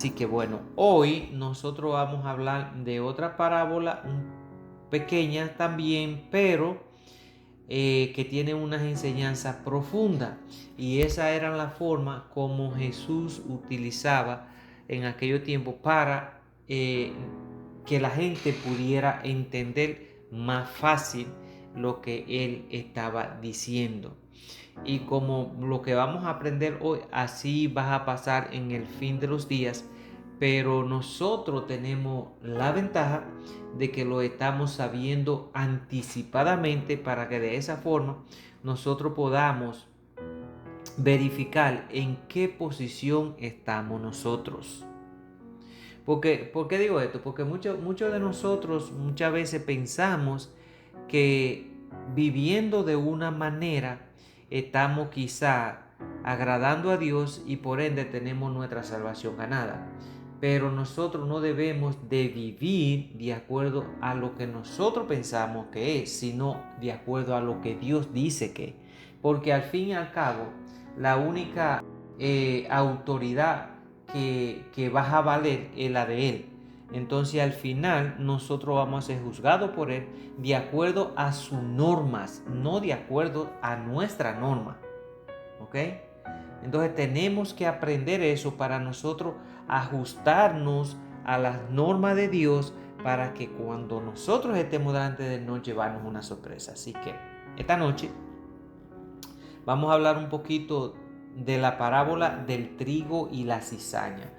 Así que bueno, hoy nosotros vamos a hablar de otra parábola pequeña también, pero que tiene unas enseñanzas profundas. Y esa era la forma como Jesús utilizaba en aquellos tiempos para que la gente pudiera entender más fácil lo que él estaba diciendo. Y como lo que vamos a aprender hoy, así va a pasar en el fin de los días. Pero nosotros tenemos la ventaja de que lo estamos sabiendo anticipadamente para que de esa forma nosotros podamos verificar en qué posición estamos nosotros. ¿Por qué digo esto? Porque muchos de nosotros muchas veces pensamos que viviendo de una manera estamos quizá agradando a Dios y por ende tenemos nuestra salvación ganada. Pero nosotros no debemos de vivir de acuerdo a lo que nosotros pensamos que es, sino de acuerdo a lo que Dios dice que es. Porque al fin y al cabo, la única autoridad que va a valer es la de Él. Entonces al final nosotros vamos a ser juzgados por Él de acuerdo a sus normas, no de acuerdo a nuestra norma. ¿Ok? Entonces tenemos que aprender eso para nosotros ajustarnos a las normas de Dios para que cuando nosotros estemos delante de Él nos llevamos una sorpresa. Así que esta noche vamos a hablar un poquito de la parábola del trigo y la cizaña.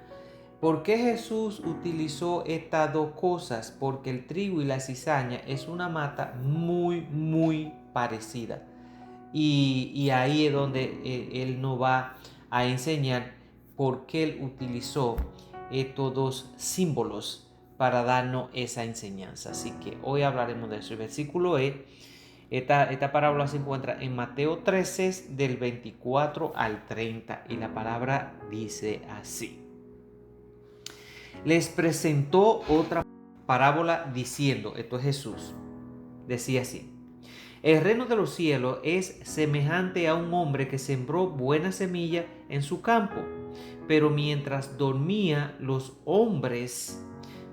¿Por qué Jesús utilizó estas dos cosas? Porque el trigo y la cizaña es una mata muy parecida. Y ahí es donde él nos va a enseñar por qué él utilizó estos dos símbolos para darnos esa enseñanza. Así que hoy hablaremos de eso. El versículo es, esta parábola se encuentra en Mateo 13 del 24 al 30 y la palabra dice así. Les presentó otra parábola diciendo, esto es Jesús, decía así: el reino de los cielos es semejante a un hombre que sembró buena semilla en su campo, pero mientras dormía los hombres,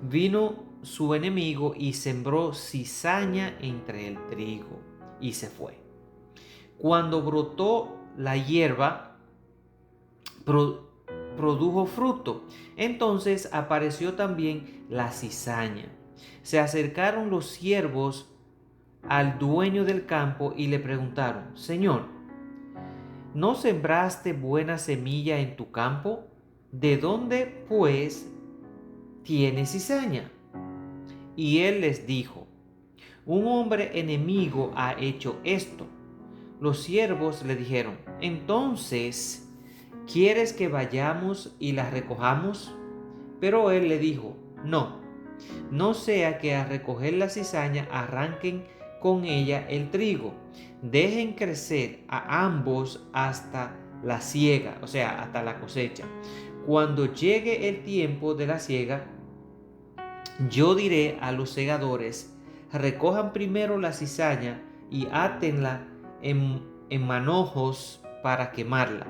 vino su enemigo y sembró cizaña entre el trigo y se fue. Cuando brotó la hierba, produjo fruto. Entonces apareció también la cizaña. Se acercaron los siervos al dueño del campo y le preguntaron: Señor, ¿no sembraste buena semilla en tu campo? ¿De dónde, pues, tienes cizaña? Y él les dijo: un hombre enemigo ha hecho esto. Los siervos le dijeron: entonces, ¿quieres que vayamos y la recojamos? Pero él le dijo: no, no sea que al recoger la cizaña arranquen con ella el trigo. Dejen crecer a ambos hasta la siega, o sea, hasta la cosecha. Cuando llegue el tiempo de la siega, yo diré a los segadores: recojan primero la cizaña y átenla en manojos para quemarla,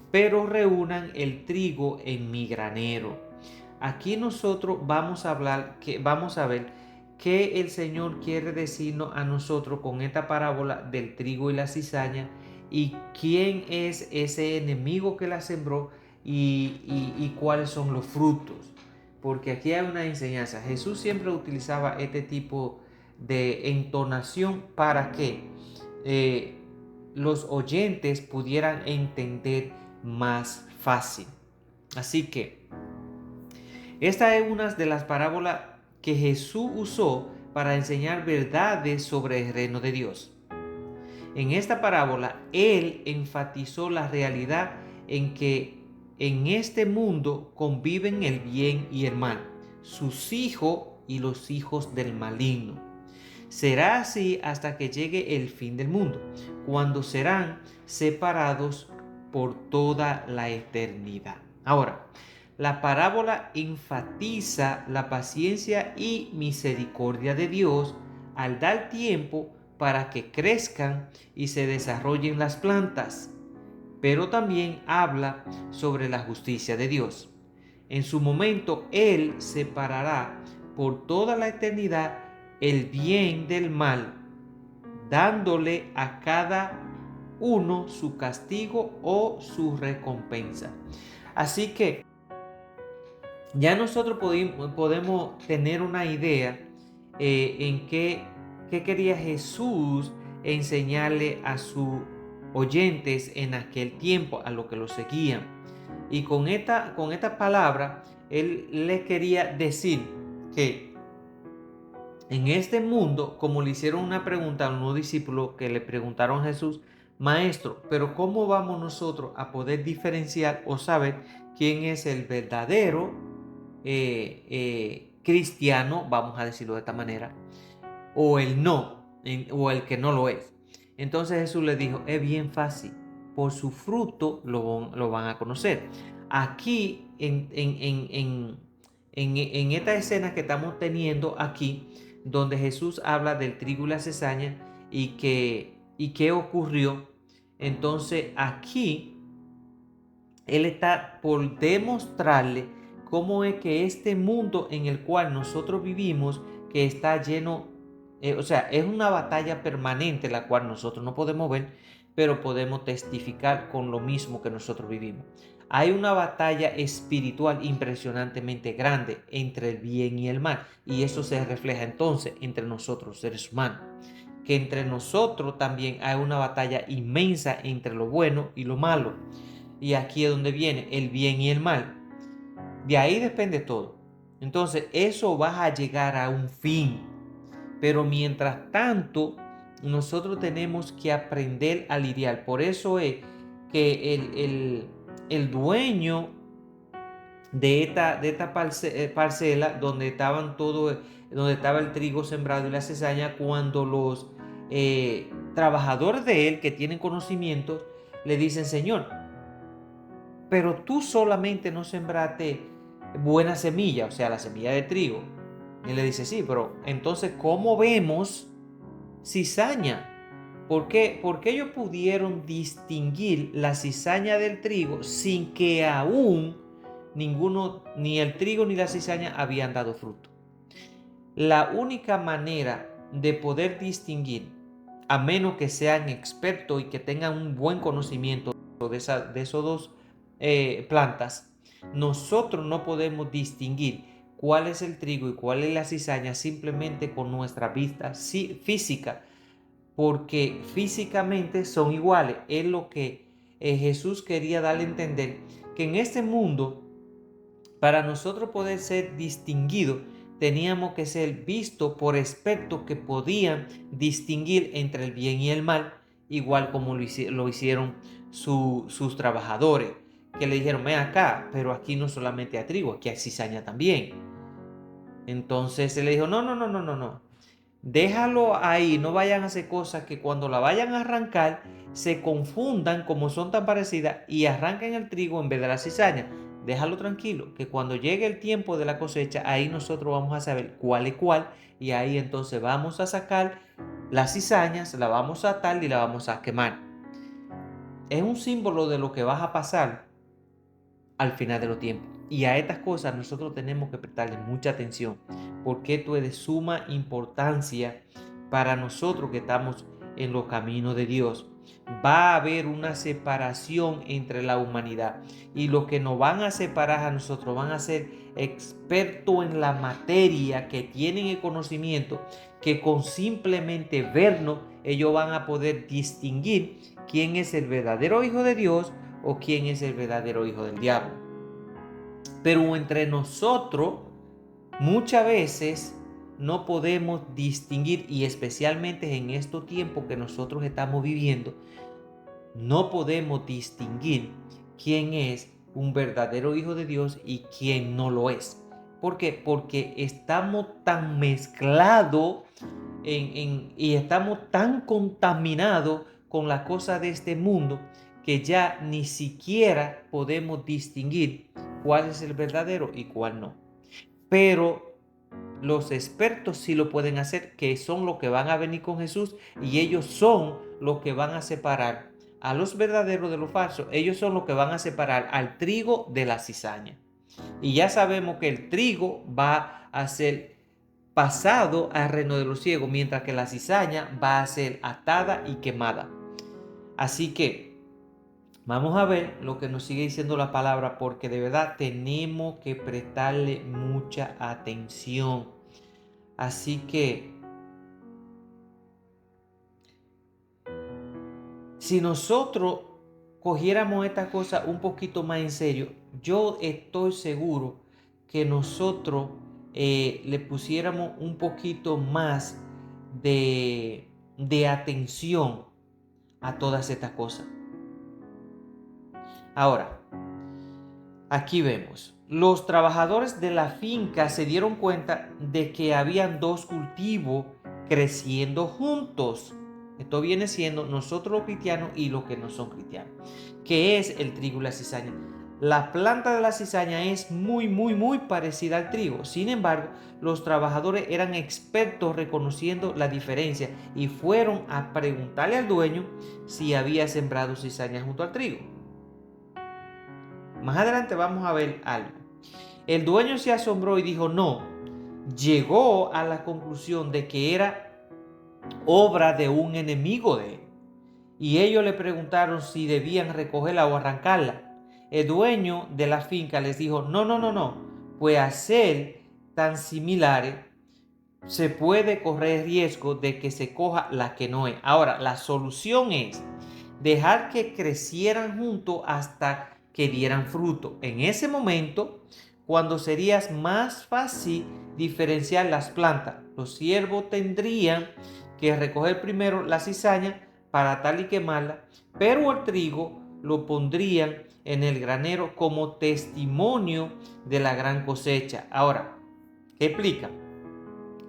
pero reúnan el trigo en mi granero. Aquí nosotros vamos a ver qué el Señor quiere decirnos a nosotros con esta parábola del trigo y la cizaña, y quién es ese enemigo que la sembró y cuáles son los frutos. Porque aquí hay una enseñanza. Jesús siempre utilizaba este tipo de entonación para que los oyentes pudieran entender más fácil. Así que esta es una de las parábolas que Jesús usó para enseñar verdades sobre el reino de Dios. En esta parábola, Él enfatizó la realidad en que en este mundo conviven el bien y el mal, sus hijos y los hijos del maligno. Será así hasta que llegue el fin del mundo, cuando serán separados por toda la eternidad. Ahora, la parábola enfatiza la paciencia y misericordia de Dios al dar tiempo para que crezcan y se desarrollen las plantas, pero también habla sobre la justicia de Dios. En su momento, Él separará por toda la eternidad el bien del mal, dándole a cada uno su castigo o su recompensa. Así que ya nosotros podemos tener una idea en qué quería Jesús enseñarle a sus oyentes en aquel tiempo, a los que lo seguían. Y con esta palabra, Él les quería decir que en este mundo, como le hicieron una pregunta a unos discípulos que le preguntaron a Jesús, Maestro, pero ¿cómo vamos nosotros a poder diferenciar o saber quién es el verdadero cristiano, vamos a decirlo de esta manera, o el no, o el que no lo es? Entonces Jesús le dijo, es bien fácil, por su fruto lo van a conocer. Aquí, en esta escena que estamos teniendo aquí, donde Jesús habla del trigo y la cizaña y qué ocurrió, entonces aquí Él está por demostrarle cómo es que este mundo en el cual nosotros vivimos, que está lleno, o sea, es una batalla permanente la cual nosotros no podemos ver, pero podemos testificar con lo mismo que nosotros vivimos. Hay una batalla espiritual impresionantemente grande entre el bien y el mal, y eso se refleja entonces entre nosotros, seres humanos. Que entre nosotros también hay una batalla inmensa entre lo bueno y lo malo. Y aquí es donde viene el bien y el mal. De ahí depende todo. Entonces, eso va a llegar a un fin. Pero mientras tanto, nosotros tenemos que aprender a lidiar. Por eso es que el dueño de esta parcela donde estaba el trigo sembrado y la cizaña, cuando los trabajadores de él que tienen conocimiento le dicen, Señor, pero tú solamente no sembraste buena semilla, o sea, la semilla de trigo. Y él le dice, sí, pero entonces, ¿cómo vemos cizaña? ¿Por qué ellos pudieron distinguir la cizaña del trigo sin que aún ninguno, ni el trigo ni la cizaña, habían dado fruto? La única manera de poder distinguir, a menos que sean expertos y que tengan un buen conocimiento de esos dos plantas, nosotros no podemos distinguir cuál es el trigo y cuál es la cizaña simplemente con nuestra vista física, porque físicamente son iguales. Es lo que Jesús quería darle a entender, que en este mundo, para nosotros poder ser distinguidos, teníamos que ser vistos por expertos que podían distinguir entre el bien y el mal, igual como lo hicieron sus trabajadores, que le dijeron, ven acá, pero aquí no solamente hay trigo, aquí hay cizaña también. Entonces él le dijo, no, no, no, no, no, no. Déjalo ahí, no vayan a hacer cosas que cuando la vayan a arrancar se confundan como son tan parecidas y arranquen el trigo en vez de la cizaña. Déjalo tranquilo, que cuando llegue el tiempo de la cosecha, ahí nosotros vamos a saber cuál es cuál, y ahí entonces vamos a sacar las cizañas, la vamos a atar y la vamos a quemar. Es un símbolo de lo que va a pasar al final de los tiempos. Y a estas cosas nosotros tenemos que prestarle mucha atención, porque esto es de suma importancia para nosotros que estamos en los caminos de Dios. Va a haber una separación entre la humanidad, y los que nos van a separar a nosotros van a ser expertos en la materia, que tienen el conocimiento, que con simplemente vernos ellos van a poder distinguir quién es el verdadero hijo de Dios o quién es el verdadero hijo del diablo. Pero entre nosotros muchas veces no podemos distinguir, y especialmente en estos tiempos que nosotros estamos viviendo, no podemos distinguir quién es un verdadero hijo de Dios y quién no lo es. ¿Por qué? Porque estamos tan mezclados y estamos tan contaminados con las cosas de este mundo que ya ni siquiera podemos distinguir cuál es el verdadero y cuál no. Pero los expertos sí lo pueden hacer, que son los que van a venir con Jesús, y ellos son los que van a separar a los verdaderos de los falsos. Ellos son los que van a separar al trigo de la cizaña. Y ya sabemos que el trigo va a ser pasado al reino de los ciegos, mientras que la cizaña va a ser atada y quemada. Así que vamos a ver lo que nos sigue diciendo la palabra, porque de verdad tenemos que prestarle mucha atención. Así que si nosotros cogiéramos esta cosa un poquito más en serio, yo estoy seguro que nosotros le pusiéramos un poquito más de atención a todas estas cosas. Ahora, aquí vemos, los trabajadores de la finca se dieron cuenta de que habían dos cultivos creciendo juntos. Esto viene siendo nosotros los cristianos y los que no son cristianos, que es el trigo y la cizaña. La planta de la cizaña es muy parecida al trigo. Sin embargo, los trabajadores eran expertos reconociendo la diferencia y fueron a preguntarle al dueño si había sembrado cizaña junto al trigo. Más adelante vamos a ver algo. El dueño se asombró y dijo no. Llegó a la conclusión de que era obra de un enemigo de él. Y ellos le preguntaron si debían recogerla o arrancarla. El dueño de la finca les dijo no. Pues a ser tan similares se puede correr riesgo de que se coja la que no es. Ahora, la solución es dejar que crecieran juntos hasta que dieran fruto. En ese momento, cuando sería más fácil diferenciar las plantas, los siervos tendrían que recoger primero la cizaña para atarla y quemarla, pero el trigo lo pondrían en el granero como testimonio de la gran cosecha. Ahora, ¿qué explica?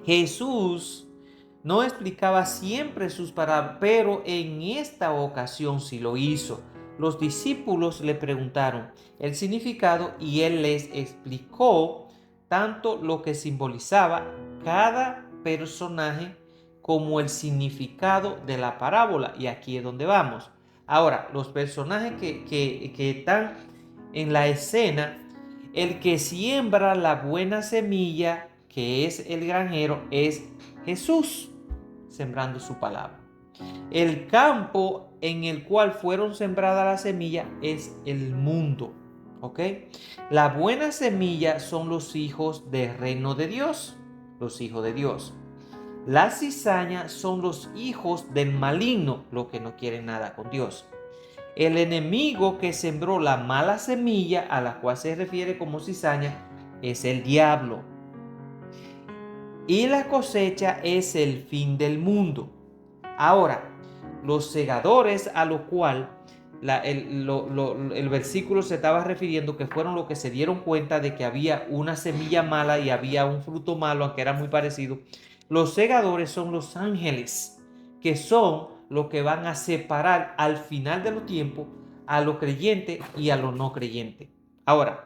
Jesús no explicaba siempre sus parábolas, pero en esta ocasión sí lo hizo. Los discípulos le preguntaron el significado y él les explicó tanto lo que simbolizaba cada personaje como el significado de la parábola. Y aquí es donde vamos. Ahora, los personajes que están en la escena, el que siembra la buena semilla, que es el granjero, es Jesús, sembrando su palabra. El campo en el cual fueron sembradas las semillas es el mundo. ¿Ok? La buena semilla son los hijos del reino de Dios, los hijos de Dios. La cizaña son los hijos del maligno, los que no quieren nada con Dios. El enemigo que sembró la mala semilla, a la cual se refiere como cizaña, es el diablo. Y la cosecha es el fin del mundo. Ahora, los segadores a lo cual el versículo se estaba refiriendo, que fueron los que se dieron cuenta de que había una semilla mala y había un fruto malo, aunque era muy parecido. Los segadores son los ángeles, que son los que van a separar al final de los tiempos a los creyentes y a los no creyentes. Ahora,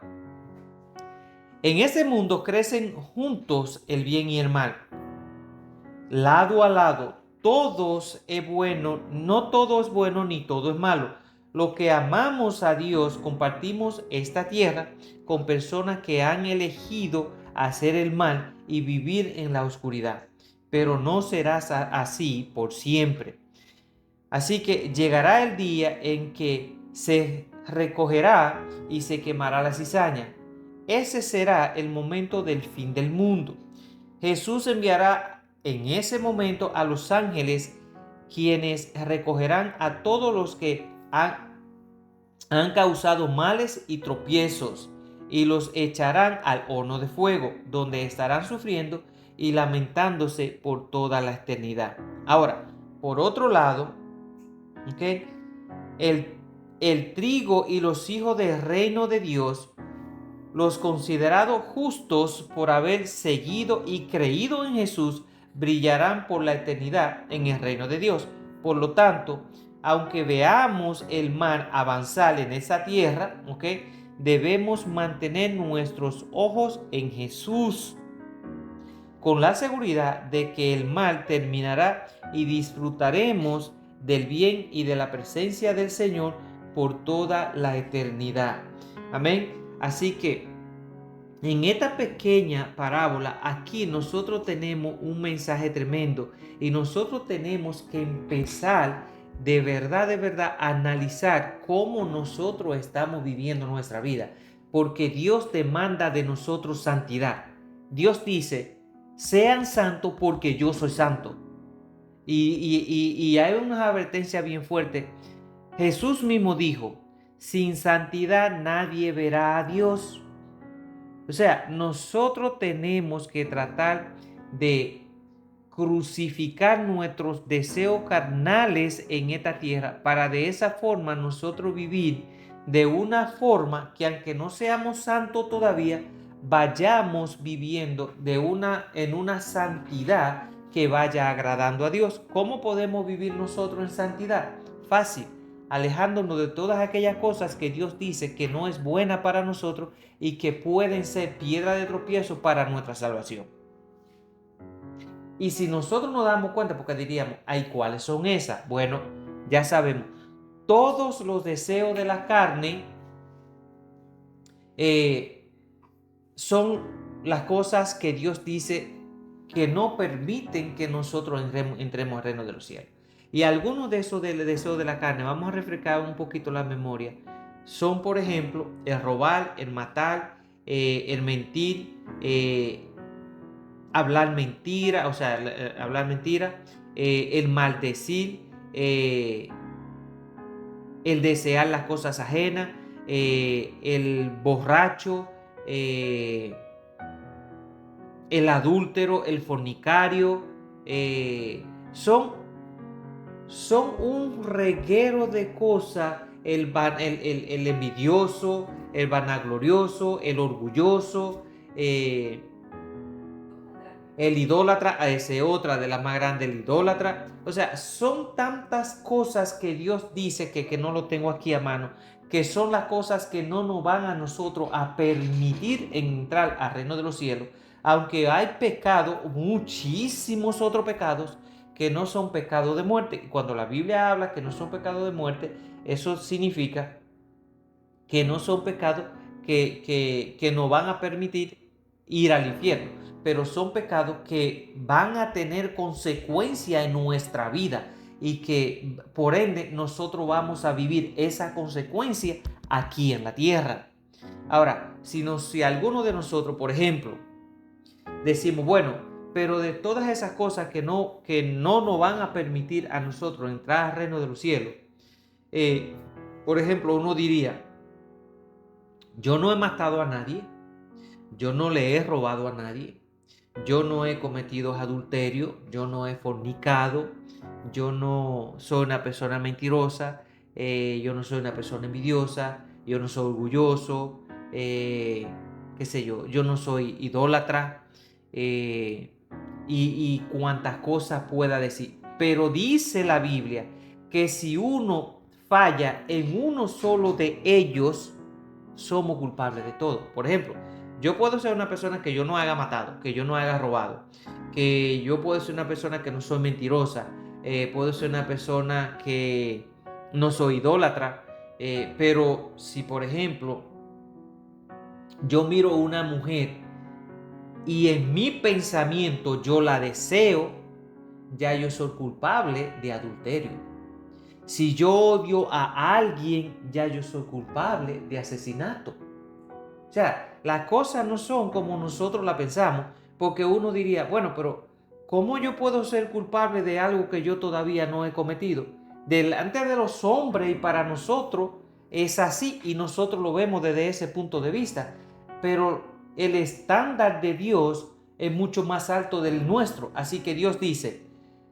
en ese mundo crecen juntos el bien y el mal, lado a lado. Todos es bueno, no todo es bueno ni todo es malo. Los que amamos a Dios compartimos esta tierra con personas que han elegido hacer el mal y vivir en la oscuridad. Pero no será así por siempre. Así que llegará el día en que se recogerá y se quemará la cizaña. Ese será el momento del fin del mundo. Jesús enviará en ese momento a los ángeles, quienes recogerán a todos los que han causado males y tropiezos y los echarán al horno de fuego, donde estarán sufriendo y lamentándose por toda la eternidad. Ahora, por otro lado, ¿okay? El trigo y los hijos del reino de Dios, los considerados justos por haber seguido y creído en Jesús, brillarán por la eternidad en el reino de Dios. Por lo tanto, aunque veamos el mal avanzar en esa tierra, debemos mantener nuestros ojos en Jesús, con la seguridad de que el mal terminará y disfrutaremos del bien y de la presencia del Señor por toda la eternidad. Amén. Así que En esta pequeña parábola, aquí nosotros tenemos un mensaje tremendo y nosotros tenemos que empezar de verdad, a analizar cómo nosotros estamos viviendo nuestra vida, porque Dios demanda de nosotros santidad. Dios dice, sean santos porque yo soy santo. Y hay una advertencia bien fuerte. Jesús mismo dijo, sin santidad nadie verá a Dios. O sea, nosotros tenemos que tratar de crucificar nuestros deseos carnales en esta tierra para de esa forma nosotros vivir de una forma que aunque no seamos santos todavía, vayamos viviendo en una santidad que vaya agradando a Dios. ¿Cómo podemos vivir nosotros en santidad? Fácil, alejándonos de todas aquellas cosas que Dios dice que no es buena para nosotros y que pueden ser piedra de tropiezo para nuestra salvación. Y si nosotros nos damos cuenta, porque diríamos, ay, ¿cuáles son esas? Bueno, ya sabemos, todos los deseos de la carne son las cosas que Dios dice que no permiten que nosotros entremos al reino de los cielos. Y algunos de esos deseos de la carne, vamos a refrescar un poquito la memoria, son por ejemplo el robar, el matar, el mentir, hablar mentira, o sea, hablar mentira, el maldecir, el desear las cosas ajenas, el borracho, el adúltero, el fornicario, son un reguero de cosas, el envidioso, el vanaglorioso, el orgulloso, el idólatra, a ese otra de las más grandes, el idólatra. O sea, son tantas cosas que Dios dice que no lo tengo aquí a mano, que son las cosas que no nos van a nosotros a permitir entrar al reino de los cielos. Aunque hay pecado, muchísimos otros pecados que no son pecados de muerte. Y cuando la Biblia habla que no son pecados de muerte, eso significa que no son pecados que nos van a permitir ir al infierno, pero son pecados que van a tener consecuencia en nuestra vida y que por ende nosotros vamos a vivir esa consecuencia aquí en la tierra. Ahora, si alguno de nosotros, por ejemplo, decimos, bueno, pero de todas esas cosas que no nos van a permitir a nosotros entrar al reino de los cielos, por ejemplo, uno diría, yo no he matado a nadie, yo no le he robado a nadie, yo no he cometido adulterio, yo no he fornicado, yo no soy una persona mentirosa, yo no soy una persona envidiosa, yo no soy orgulloso, qué sé yo no soy idólatra, y cuantas cosas pueda decir. Pero dice la Biblia que si uno falla en uno solo de ellos, somos culpables de todo. Por ejemplo, yo puedo ser una persona que yo no haya matado, que yo no haya robado, que yo puedo ser una persona que no soy mentirosa, puedo ser una persona que no soy idólatra, pero si por ejemplo yo miro a una mujer y en mi pensamiento yo la deseo, ya yo soy culpable de adulterio. Si yo odio a alguien, ya yo soy culpable de asesinato. O sea, las cosas no son como nosotros la pensamos, porque uno diría, bueno, pero ¿cómo yo puedo ser culpable de algo que yo todavía no he cometido? Delante de los hombres y para nosotros es así y nosotros lo vemos desde ese punto de vista, pero el estándar de Dios es mucho más alto del nuestro. Así que Dios dice,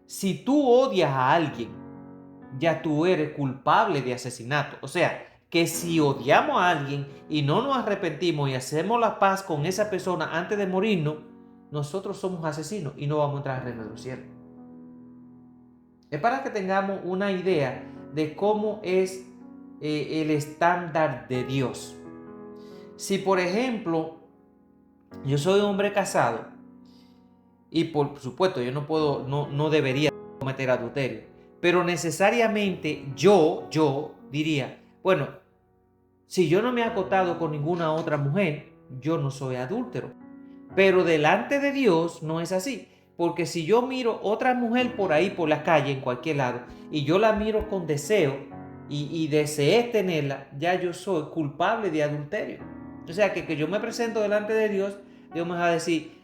si tú odias a alguien, ya tú eres culpable de asesinato. O sea, que si odiamos a alguien y no nos arrepentimos y hacemos la paz con esa persona antes de morirnos, nosotros somos asesinos y no vamos a entrar al reino de los cielos. Es para que tengamos una idea de cómo es el estándar de Dios. Si por ejemplo yo soy un hombre casado y por supuesto yo no debería cometer adulterio, pero necesariamente yo diría, bueno, si yo no me he acostado con ninguna otra mujer, yo no soy adúltero. Pero delante de Dios no es así. Porque si yo miro otra mujer por ahí, por la calle, en cualquier lado, y yo la miro con deseo y deseé tenerla, ya yo soy culpable de adulterio. O sea que yo me presento delante de Dios, Dios me va a decir,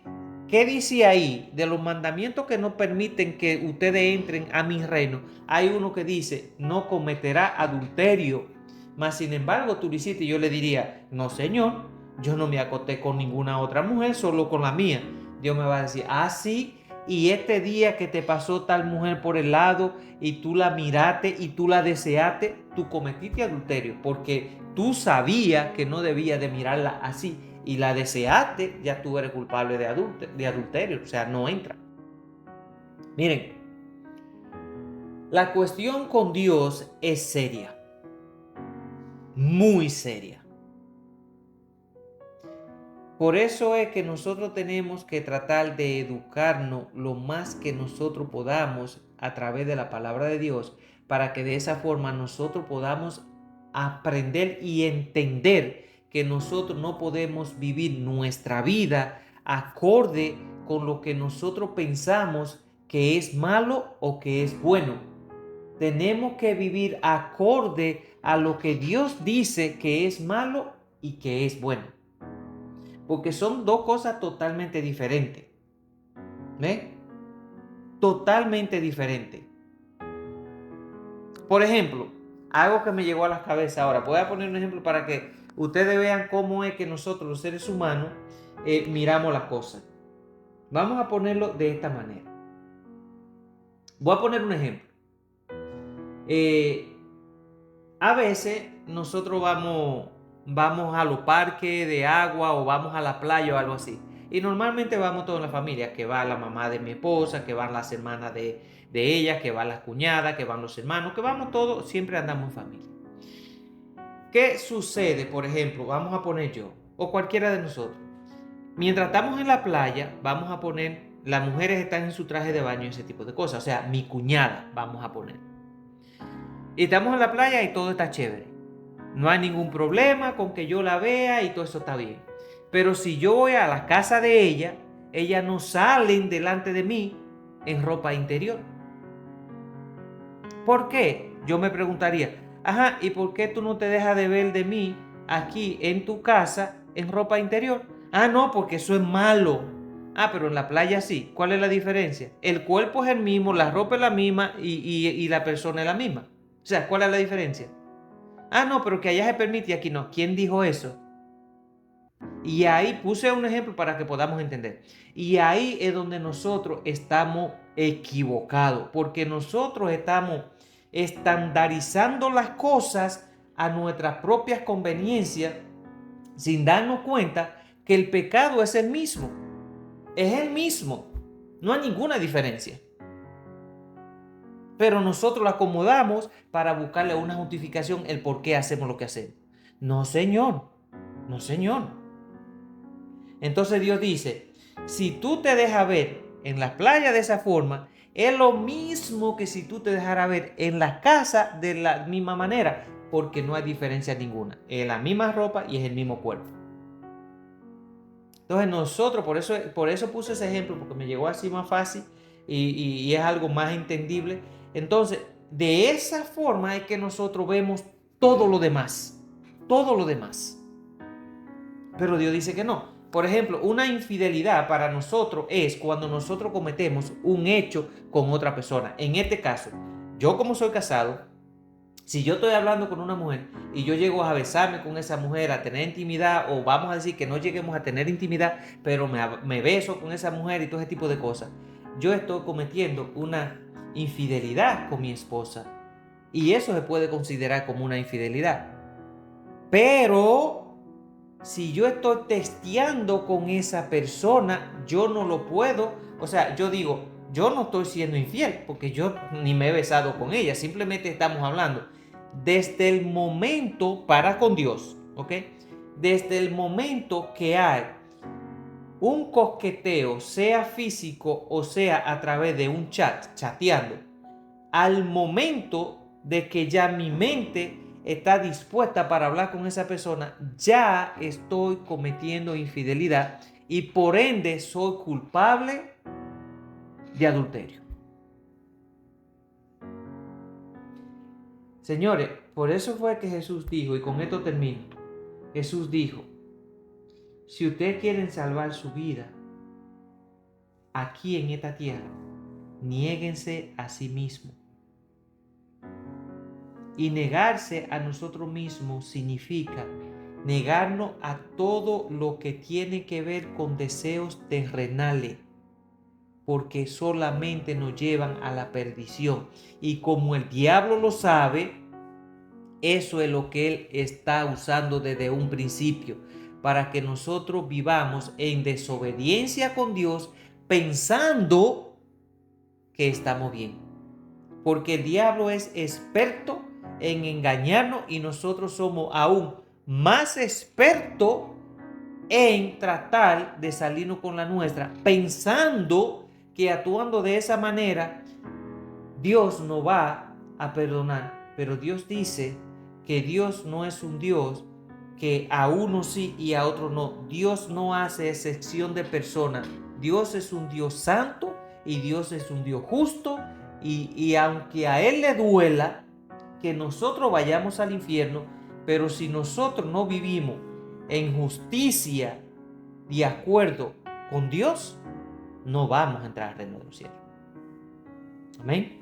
¿qué dice ahí de los mandamientos que no permiten que ustedes entren a mi reino? Hay uno que dice, no cometerá adulterio. Mas sin embargo, tú lo hiciste, y yo le diría, no señor, yo no me acosté con ninguna otra mujer, solo con la mía. Dios me va a decir, ah, sí, y este día que te pasó tal mujer por el lado y tú la miraste y tú la deseaste, tú cometiste adulterio, porque tú sabías que no debías de mirarla así y la deseaste, ya tú eres culpable de adulterio, o sea, no entra. Miren, la cuestión con Dios es seria, muy seria. Por eso es que nosotros tenemos que tratar de educarnos lo más que nosotros podamos a través de la palabra de Dios, para que de esa forma nosotros podamos aprender y entender que nosotros no podemos vivir nuestra vida acorde con lo que nosotros pensamos que es malo o que es bueno. Tenemos que vivir acorde a lo que Dios dice que es malo y que es bueno. Porque son dos cosas totalmente diferentes. ¿Ven? Totalmente diferentes. Por ejemplo, algo que me llegó a la cabeza ahora. Voy a poner un ejemplo para que ustedes vean cómo es que nosotros, los seres humanos, miramos las cosas. Vamos a ponerlo de esta manera. Voy a poner un ejemplo. A veces nosotros vamos a los parques de agua o vamos a la playa o algo así. Y normalmente vamos toda la familia, que va la mamá de mi esposa, que van las hermanas de ella, que van las cuñadas, que van los hermanos, que vamos todos, siempre andamos en familia. ¿Qué sucede, por ejemplo? Vamos a poner yo, o cualquiera de nosotros. Mientras estamos en la playa, vamos a poner, las mujeres están en su traje de baño y ese tipo de cosas. O sea, mi cuñada, vamos a poner. Y estamos en la playa y todo está chévere. No hay ningún problema con que yo la vea y todo eso está bien. Pero si yo voy a la casa de ella, ellas no salen delante de mí en ropa interior. ¿Por qué? Yo me preguntaría, ajá, ¿y por qué tú no te dejas de ver de mí aquí en tu casa en ropa interior? Ah, no, porque eso es malo. Ah, pero en la playa sí. ¿Cuál es la diferencia? El cuerpo es el mismo, la ropa es la misma y la persona es la misma. O sea, ¿cuál es la diferencia? Ah, no, pero que allá se permite y aquí no. ¿Quién dijo eso? Y ahí puse un ejemplo para que podamos entender. Y ahí es donde nosotros estamos equivocados, porque nosotros estamos estandarizando las cosas a nuestras propias conveniencias sin darnos cuenta que el pecado es el mismo. Es el mismo. No hay ninguna diferencia. Pero nosotros lo acomodamos para buscarle una justificación el por qué hacemos lo que hacemos. No, señor. No, señor. Entonces Dios dice, si tú te dejas ver en las playas de esa forma, es lo mismo que si tú te dejaras ver en la casa de la misma manera, porque no hay diferencia ninguna. Es la misma ropa y es el mismo cuerpo. Entonces nosotros, por eso puse ese ejemplo, porque me llegó así más fácil y es algo más entendible. Entonces, de esa forma es que nosotros vemos todo lo demás. Todo lo demás. Pero Dios dice que no. Por ejemplo, una infidelidad para nosotros es cuando nosotros cometemos un hecho con otra persona. En este caso, yo como soy casado, si yo estoy hablando con una mujer y yo llego a besarme con esa mujer, a tener intimidad, o vamos a decir que no lleguemos a tener intimidad, pero me beso con esa mujer y todo ese tipo de cosas, yo estoy cometiendo una infidelidad con mi esposa. Y eso se puede considerar como una infidelidad. Pero si yo estoy testeando con esa persona, yo no lo puedo, o sea, yo digo, yo no estoy siendo infiel porque yo ni me he besado con ella, simplemente estamos hablando. Desde el momento, para con Dios, ¿ok? Desde el momento que hay un coqueteo, sea físico o sea a través de un chat, chateando, al momento de que ya mi mente está dispuesta para hablar con esa persona, ya estoy cometiendo infidelidad y por ende soy culpable de adulterio. Señores, por eso fue que Jesús dijo, y con esto termino, Jesús dijo, si ustedes quieren salvar su vida aquí en esta tierra, niéguense a sí mismos. Y negarse a nosotros mismos significa negarnos a todo lo que tiene que ver con deseos terrenales, porque solamente nos llevan a la perdición. Y como el diablo lo sabe, eso es lo que él está usando desde un principio, para que nosotros vivamos en desobediencia con Dios, pensando que estamos bien. Porque el diablo es experto en engañarnos y nosotros somos aún más expertos en tratar de salirnos con la nuestra, pensando que actuando de esa manera Dios nos va a perdonar. Pero Dios dice que Dios no es un Dios que a uno sí y a otro no. Dios no hace excepción de personas. Dios es un Dios santo y Dios es un Dios justo. Y aunque a Él le duela que nosotros vayamos al infierno, pero si nosotros no vivimos en justicia de acuerdo con Dios, no vamos a entrar al reino de los cielos. Amén.